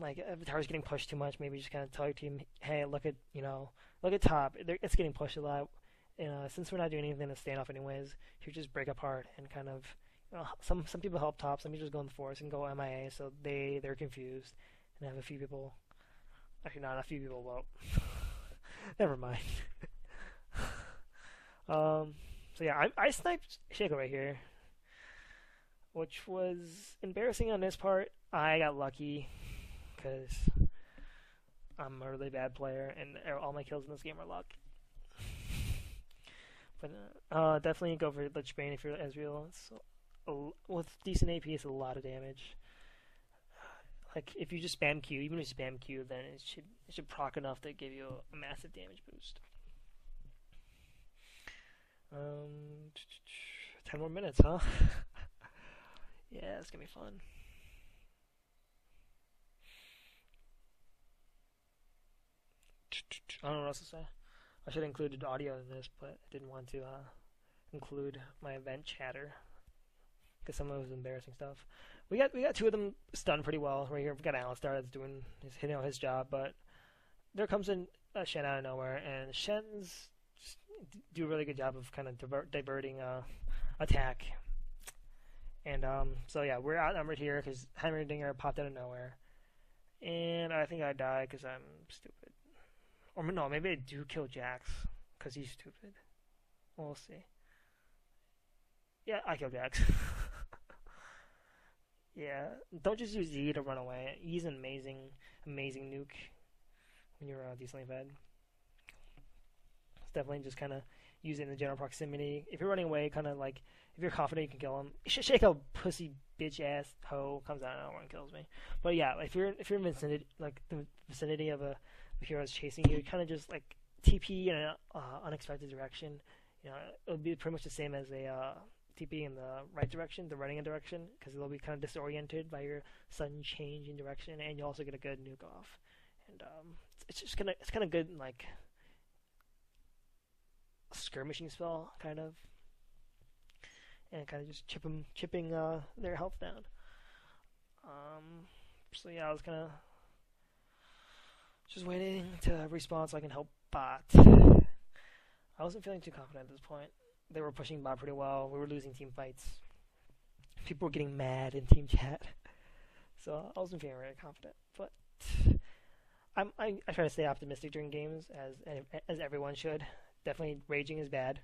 Like if the tower's getting pushed too much, maybe just kind of tell your team, hey, look at look at top. It's getting pushed a lot. Since we're not doing anything to stand off anyways, you just break apart and kind of some people help top, some people just go in the forest and go MIA, so they're confused and have a few people. Actually, not a few people. Well, never mind. So yeah, I sniped Shaco right here, which was embarrassing on this part. I got lucky because I'm a really bad player, and all my kills in this game are luck. But definitely go for Lich Bane if you're Ezreal. With decent AP, it's a lot of damage. Like if you just spam Q, even if you spam Q, then it should proc enough to give you a massive damage boost. 10 more minutes, huh? Yeah, it's gonna be fun. I don't know what else to say. I should have included audio in this, but I didn't want to include my event chatter because some of it was embarrassing stuff. We got two of them stunned pretty well right here. We got Alistar that's doing his job, but there comes in Shen out of nowhere, and Shen's do a really good job of kind of diverting attack. And so yeah, we're outnumbered here because Heimerdinger popped out of nowhere, and I think I die because I'm stupid. Or no, maybe I do kill Jax because he's stupid. We'll see. Yeah, I killed Jax. Yeah, don't just use E to run away. E's an amazing nuke when you're decently fed. It's definitely just kind of use it in the general proximity. If you're running away, kind of like if you're confident you can kill him, shake a pussy bitch ass hoe comes out of nowhere and kills me. But yeah, if you're in vicinity, like the vicinity of a hero that's chasing you, kind of just like TP in an unexpected direction. It'll be pretty much the same as a TP in the right direction, the running in direction, because they'll be kind of disoriented by your sudden change in direction, and you also get a good nuke off. And it's kind of good like a skirmishing spell, kind of, and kind of just chipping their health down. So yeah, I was kind of just waiting to respawn so I can help bot. I wasn't feeling too confident at this point. They were pushing bot pretty well. We were losing team fights. People were getting mad in team chat. So I wasn't feeling very confident. But I try to stay optimistic during games, as everyone should. Definitely raging is bad.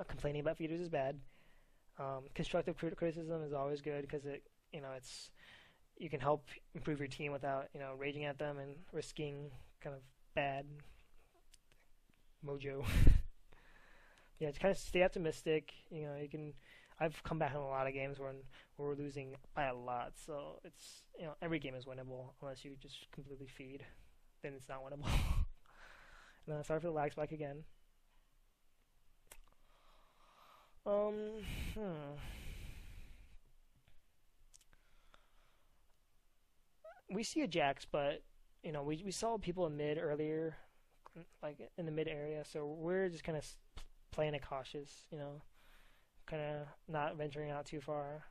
Complaining about feeders is bad. Constructive criticism is always good because you can help improve your team without raging at them and risking kind of bad mojo. Yeah, to kind of stay optimistic. I've come back in a lot of games where we're losing by a lot, so it's every game is winnable unless you just completely feed. Then it's not winnable. And sorry for the lag spike again. We see a Jax, but we saw people in mid earlier, like in the mid area, so we're just kind of playing it cautious, kind of not venturing out too far,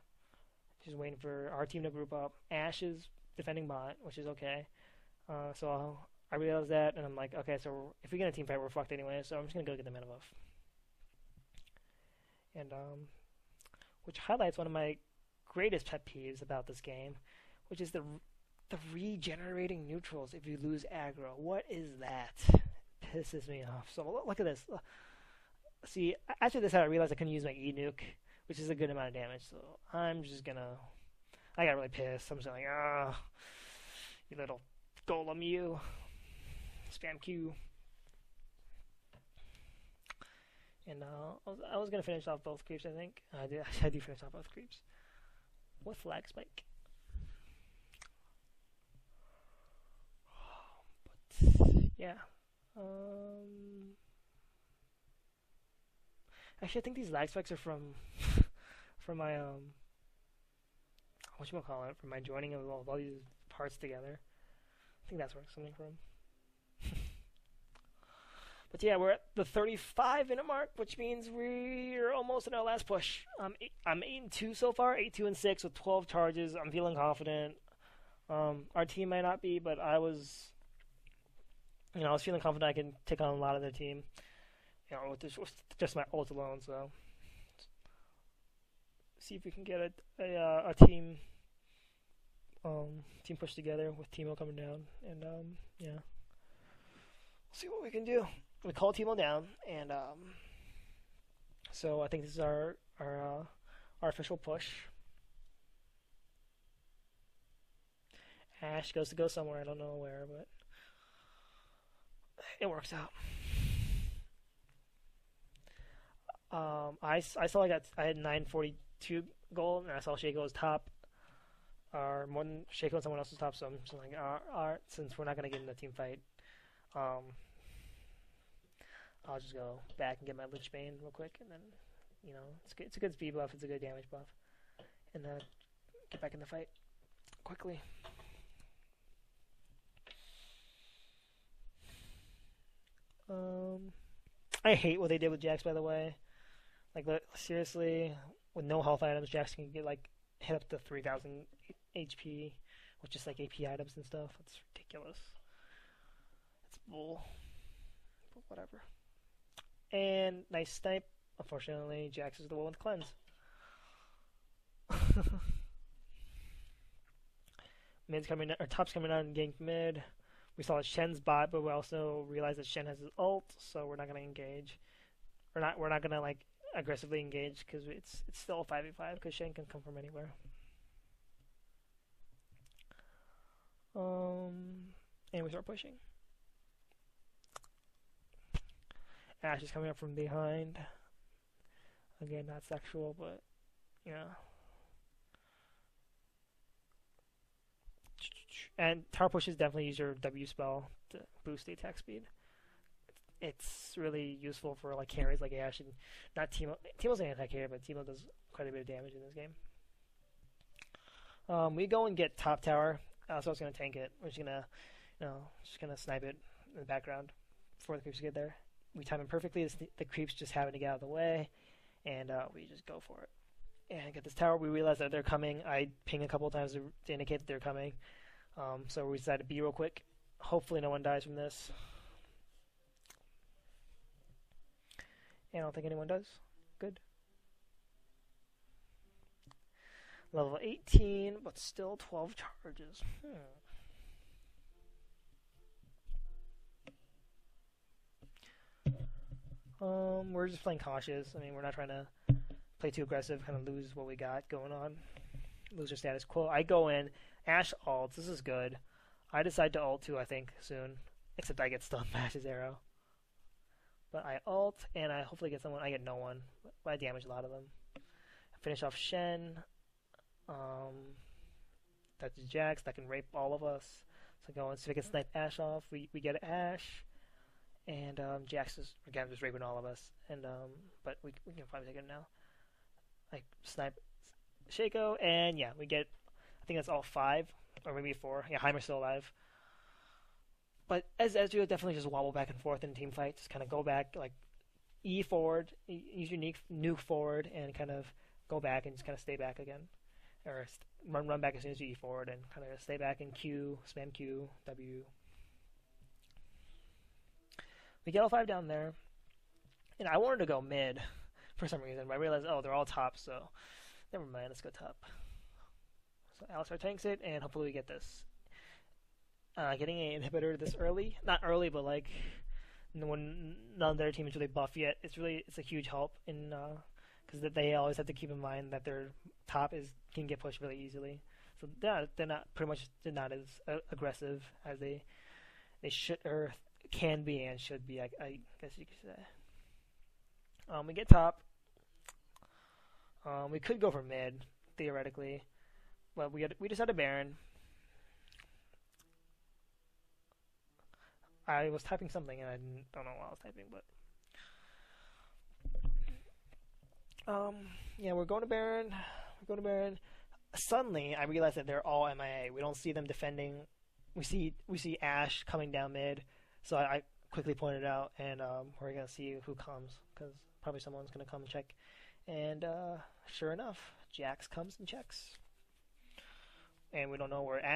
just waiting for our team to group up. Ashe is defending bot, which is okay. So I realized that, and I'm like, okay, so if we get a team fight, we're fucked anyway, so I'm just gonna go get the mana buff. And which highlights one of my greatest pet peeves about this game, which is the regenerating neutrals if you lose aggro. What is that? Pisses me off. So look at this. See, after this, I realized I couldn't use my E nuke, which is a good amount of damage. So I'm just gonna. I got really pissed. I'm just like, you little golem, you. Spam Q. And I was gonna finish off both creeps. I think I do finish off both creeps with lag spike. But yeah. Actually, I think these lag spikes are from my whatchamacallit, from my joining of all these parts together. I think that's where it's coming from. But yeah, we're at the 35-minute mark, which means we're almost in our last push. I'm 8-2 so far, 8-2 and 6 with 12 charges. I'm feeling confident. Our team might not be, but I was feeling confident I can take on a lot of their team. With just my ult alone. So see if we can get a team push together with Teemo coming down, and yeah, see what we can do. We call Teemo down, and so I think this is our official push. Ash goes to go somewhere. I don't know where, but it works out. I saw I had 942 gold, and I saw Shaco was top, or more than Shaco and someone else's top. So I'm just like, since we're not gonna get in the team fight, um, I'll just go back and get my Lich Bane real quick, and then it's a good speed buff, it's a good damage buff, and get back in the fight quickly. I hate what they did with Jax, by the way. Like, seriously, with no health items, Jax can get like hit up to 3,000 HP with just like AP items and stuff. It's ridiculous. It's bull. But whatever. And nice snipe. Unfortunately, Jax is the one with cleanse. Mid's coming, or top's coming out and gank mid. We saw Shen's bot, but we also realized that Shen has his ult, so we're not gonna engage. We're not gonna like aggressively engage because it's still a 5v5 because Shen can come from anywhere. And we start pushing. Ash is coming up from behind. Again, not sexual, but yeah. And tower pushes definitely use your W spell to boost the attack speed. It's really useful for like carries like Ash and not Teemo. Teemo's an anti carry, but Teemo does quite a bit of damage in this game. We go and get top tower. So I was gonna tank it. We're just gonna snipe it in the background before the creeps get there. We time it perfectly. The creeps just happen to get out of the way, and we just go for it. And get this tower. We realize that they're coming. I ping a couple of times to indicate that they're coming. So we decided to be real quick. Hopefully no one dies from this. And I don't think anyone does. Good. Level 18, but still 12 charges. We're just playing cautious. I mean, we're not trying to play too aggressive, kind of lose what we got going on. Lose our status quo. I go in, Ash ults. This is good. I decide to ult too, I think, soon. Except I get stunned by Ash's arrow. But I ult, and I hopefully get someone. I get no one, but I damage a lot of them. I finish off Shen. That's Jax. That can rape all of us. So go and see if I can snipe Ash off. We get Ash. And Jax is, again, just raping all of us. And but we can probably take it now. I snipe Shaco, and yeah, we get, I think that's all 5, or maybe 4. Yeah, Heimer's still alive. But as Ezreal definitely just wobble back and forth in team fight, just kind of go back, like E forward, use your nuke forward, and kind of go back and just kind of stay back again, or run back as soon as you E forward, and kind of stay back in Q, spam Q, W. We get all 5 down there, and I wanted to go mid for some reason, but I realized, oh, they're all top, so never mind, let's go top. So Alistar tanks it, and hopefully we get this. Getting an inhibitor this early, not early, but like when none of their team is really buff yet, it's a huge help in because they always have to keep in mind that their top can get pushed really easily. So they're not as aggressive as they should or can be and should be. I guess you could say. We get top. We could go for mid theoretically, but we just had a Baron. I was typing something and I don't know what I was typing, but yeah, we're going to Baron. Suddenly, I realized that they're all MIA. We don't see them defending. We see Ash coming down mid, so I quickly pointed out, and we're gonna see who comes because probably someone's gonna come and check. And sure enough, Jax comes and checks, and we don't know where Ash